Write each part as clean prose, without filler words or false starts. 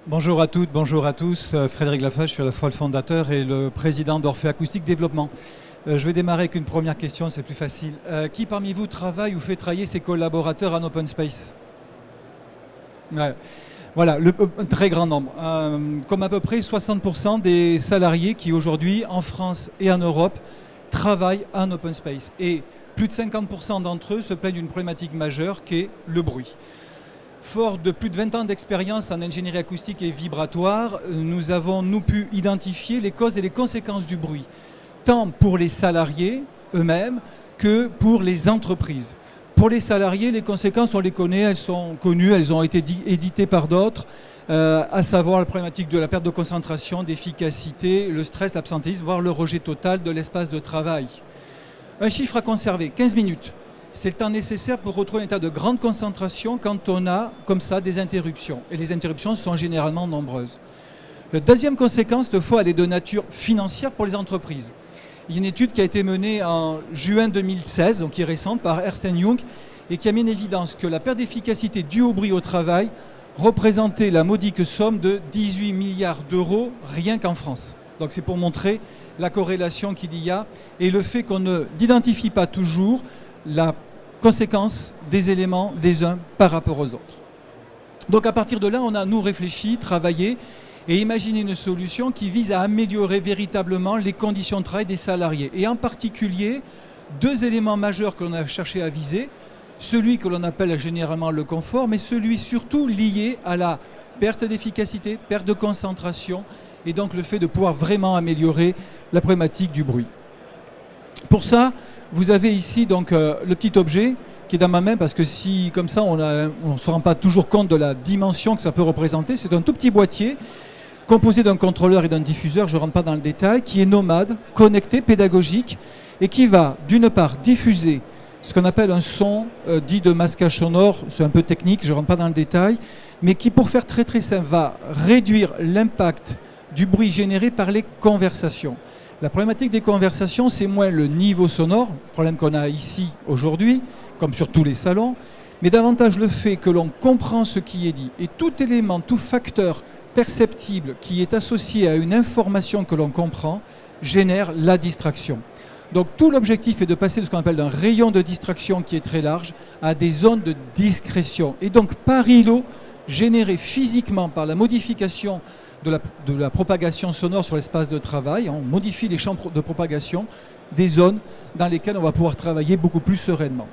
Bonjour à toutes, bonjour à tous. Frédéric Lafage, je suis à la fois le fondateur et le président d'Orphée Acoustique Développement. Je vais démarrer avec une première question, c'est plus facile. Qui parmi vous travaille ou fait travailler ses collaborateurs en open space? Ouais. Voilà, un très grand nombre. Comme à peu près 60% des salariés qui aujourd'hui, en France et en Europe, travaillent en open space. Et plus de 50% d'entre eux se plaignent d'une problématique majeure qui est le bruit. Fort de plus de 20 ans d'expérience en ingénierie acoustique et vibratoire, nous avons pu identifier les causes et les conséquences du bruit, tant pour les salariés eux-mêmes que pour les entreprises. Pour les salariés, les conséquences, on les connaît, elles sont connues, elles ont été éditées par d'autres, à savoir la problématique de la perte de concentration, d'efficacité, le stress, l'absentéisme, voire le rejet total de l'espace de travail. Un chiffre à conserver, 15 minutes. C'est le temps nécessaire pour retrouver un état de grande concentration quand on a, comme ça, des interruptions. Et les interruptions sont généralement nombreuses. La deuxième conséquence, toutefois, elle est de nature financière pour les entreprises. Il y a une étude qui a été menée en juin 2016, donc qui est récente, par Ernst & Young, et qui a mis en évidence que la perte d'efficacité due au bruit au travail représentait la modique somme de 18 milliards d'euros rien qu'en France. Donc c'est pour montrer la corrélation qu'il y a et le fait qu'on n'identifie pas toujours la conséquence des éléments des uns par rapport aux autres. Donc à partir de là, on a, nous, réfléchi, travaillé et imaginé une solution qui vise à améliorer véritablement les conditions de travail des salariés. Et en particulier, deux éléments majeurs que l'on a cherché à viser. Celui que l'on appelle généralement le confort, mais celui surtout lié à la perte d'efficacité, perte de concentration, et donc le fait de pouvoir vraiment améliorer la problématique du bruit. Pour ça, vous avez ici donc le petit objet qui est dans ma main, parce que si comme ça on ne se rend pas toujours compte de la dimension que ça peut représenter. C'est un tout petit boîtier composé d'un contrôleur et d'un diffuseur, je ne rentre pas dans le détail, qui est nomade, connecté, pédagogique, et qui va d'une part diffuser ce qu'on appelle un son dit de masquage sonore, c'est un peu technique, je ne rentre pas dans le détail, mais qui, pour faire très très simple, va réduire l'impact du bruit généré par les conversations. La problématique des conversations, c'est moins le niveau sonore, problème qu'on a ici aujourd'hui, comme sur tous les salons, mais davantage le fait que l'on comprend ce qui est dit. Et tout élément, tout facteur perceptible qui est associé à une information que l'on comprend génère la distraction. Donc tout l'objectif est de passer de ce qu'on appelle un rayon de distraction qui est très large à des zones de discrétion. Et donc par îlot, généré physiquement par la modification de la propagation sonore sur l'espace de travail, on modifie les champs de propagation des zones dans lesquelles on va pouvoir travailler beaucoup plus sereinement.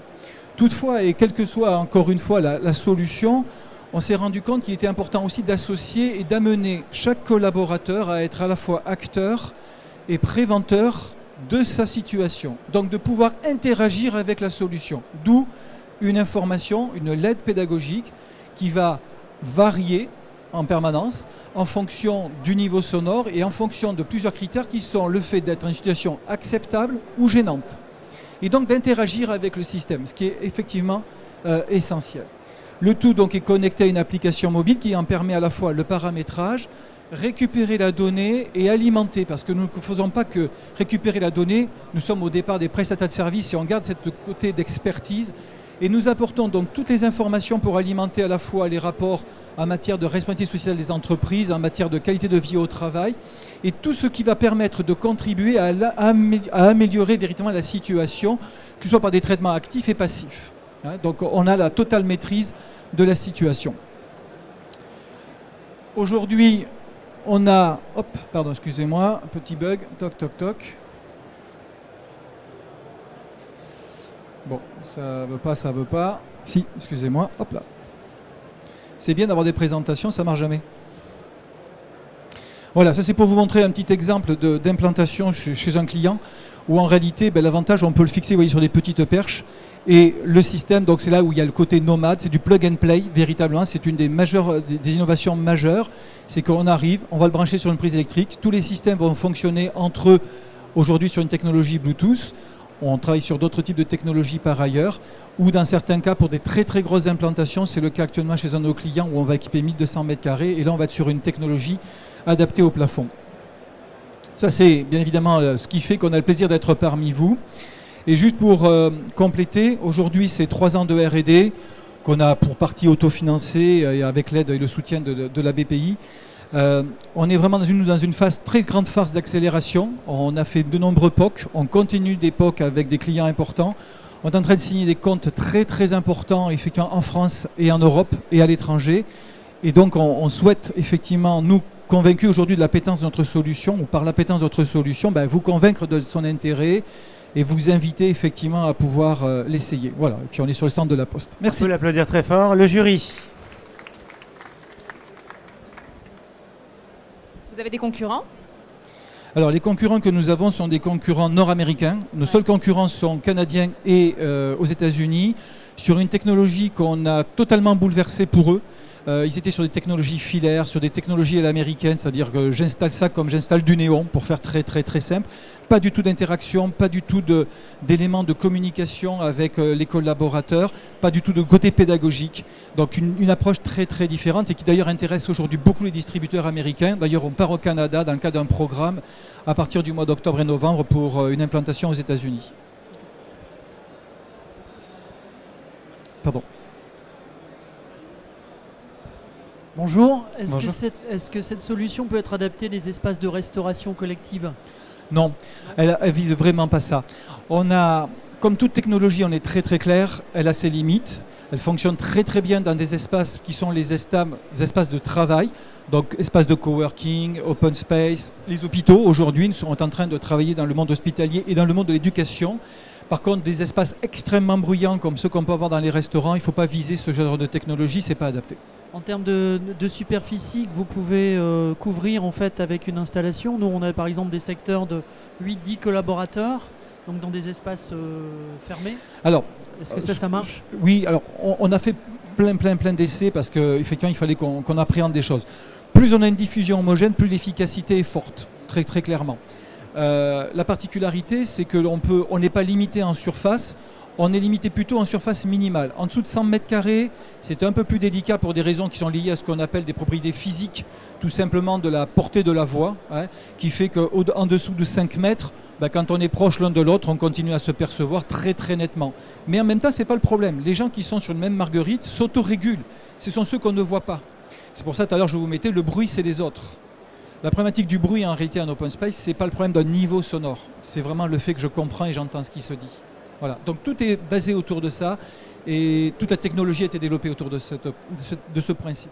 Toutefois, et quelle que soit encore une fois la solution, on s'est rendu compte qu'il était important aussi d'associer et d'amener chaque collaborateur à être à la fois acteur et préventeur de sa situation. Donc de pouvoir interagir avec la solution. D'où une information, une LED pédagogique qui va varier en permanence en fonction du niveau sonore et en fonction de plusieurs critères qui sont le fait d'être dans une situation acceptable ou gênante. Et donc d'interagir avec le système, ce qui est effectivement essentiel. Le tout donc est connecté à une application mobile qui en permet à la fois le paramétrage, récupérer la donnée et alimenter, parce que nous ne faisons pas que récupérer la donnée, nous sommes au départ des prestataires de services et on garde cette côté d'expertise. Et nous apportons donc toutes les informations pour alimenter à la fois les rapports en matière de responsabilité sociale des entreprises, en matière de qualité de vie au travail, et tout ce qui va permettre de contribuer à améliorer véritablement la situation, que ce soit par des traitements actifs et passifs. Donc on a la totale maîtrise de la situation. Aujourd'hui, on a... Hop, pardon, excusez-moi, un petit bug, toc, toc, toc. Bon, ça veut pas. Si, excusez-moi, hop là. C'est bien d'avoir des présentations, ça marche jamais. Voilà, ça c'est pour vous montrer un petit exemple d'implantation chez un client où en réalité, l'avantage, on peut le fixer, vous voyez, sur des petites perches. Et le système, donc c'est là où il y a le côté nomade, c'est du plug and play, véritablement. C'est une des innovations majeures. C'est qu'on arrive, on va le brancher sur une prise électrique. Tous les systèmes vont fonctionner entre eux aujourd'hui sur une technologie Bluetooth. On travaille sur d'autres types de technologies par ailleurs, ou dans certains cas, pour des très très grosses implantations, c'est le cas actuellement chez un de nos clients où on va équiper 1200 mètres carrés, et là on va être sur une technologie adaptée au plafond. Ça c'est bien évidemment ce qui fait qu'on a le plaisir d'être parmi vous. Et juste pour compléter, aujourd'hui c'est 3 ans de R&D, qu'on a pour partie autofinancé et avec l'aide et le soutien de la BPI. On est vraiment dans une phase, très grande phase d'accélération. On a fait de nombreux POC, on continue des POC avec des clients importants. On est en train de signer des comptes très très importants effectivement en France et en Europe et à l'étranger. Et donc on souhaite effectivement, nous convaincus aujourd'hui de l'appétence de notre solution, ou par l'appétence de notre solution, vous convaincre de son intérêt et vous inviter effectivement à pouvoir l'essayer. Voilà, et puis on est sur le stand de la Poste. Merci. On peut l'applaudir très fort. Le jury. Vous avez des concurrents? Alors les concurrents que nous avons sont des concurrents nord-américains. Nos seuls concurrents sont canadiens et aux États-Unis, sur une technologie qu'on a totalement bouleversée pour eux. Ils étaient sur des technologies filaires, sur des technologies à l'américaine, c'est-à-dire que j'installe ça comme j'installe du néon, pour faire très très très simple. Pas du tout d'interaction, pas du tout d'éléments de communication avec les collaborateurs, pas du tout de côté pédagogique. Donc une approche très très différente et qui d'ailleurs intéresse aujourd'hui beaucoup les distributeurs américains. D'ailleurs on part au Canada dans le cadre d'un programme à partir du mois d'octobre et novembre pour une implantation aux États-Unis. Pardon. Bonjour, Bonjour. Est-ce que cette solution peut être adaptée des espaces de restauration collective? Non, elle vise vraiment pas ça. On a, comme toute technologie, on est très très clair, elle a ses limites. Elle fonctionne très très bien dans des espaces qui sont les espaces de travail, donc espaces de coworking, open space. Les hôpitaux aujourd'hui sont en train de travailler dans le monde hospitalier et dans le monde de l'éducation. Par contre, des espaces extrêmement bruyants comme ceux qu'on peut avoir dans les restaurants, il ne faut pas viser ce genre de technologie, c'est pas adapté. En termes de superficie que vous pouvez couvrir en fait avec une installation, nous on a par exemple des secteurs de 8-10 collaborateurs, donc dans des espaces fermés. Alors, est-ce que ça marche? Oui, alors on a fait plein d'essais parce qu'effectivement il fallait qu'on appréhende des choses. Plus on a une diffusion homogène, plus l'efficacité est forte, très très clairement. La particularité, c'est qu'on n'est pas limité en surface, on est limité plutôt en surface minimale. En dessous de 100 mètres carrés, c'est un peu plus délicat pour des raisons qui sont liées à ce qu'on appelle des propriétés physiques, tout simplement de la portée de la voix, qui fait qu'en dessous de 5 mètres, quand on est proche l'un de l'autre, on continue à se percevoir très très nettement. Mais en même temps, ce n'est pas le problème. Les gens qui sont sur le même marguerite s'autorégulent. Ce sont ceux qu'on ne voit pas. C'est pour ça, tout à l'heure, je vous mettais, le bruit, c'est les autres. La problématique du bruit, en réalité, en open space, ce n'est pas le problème d'un niveau sonore. C'est vraiment le fait que je comprends et j'entends ce qui se dit. Voilà. Donc tout est basé autour de ça et toute la technologie a été développée autour de ce principe.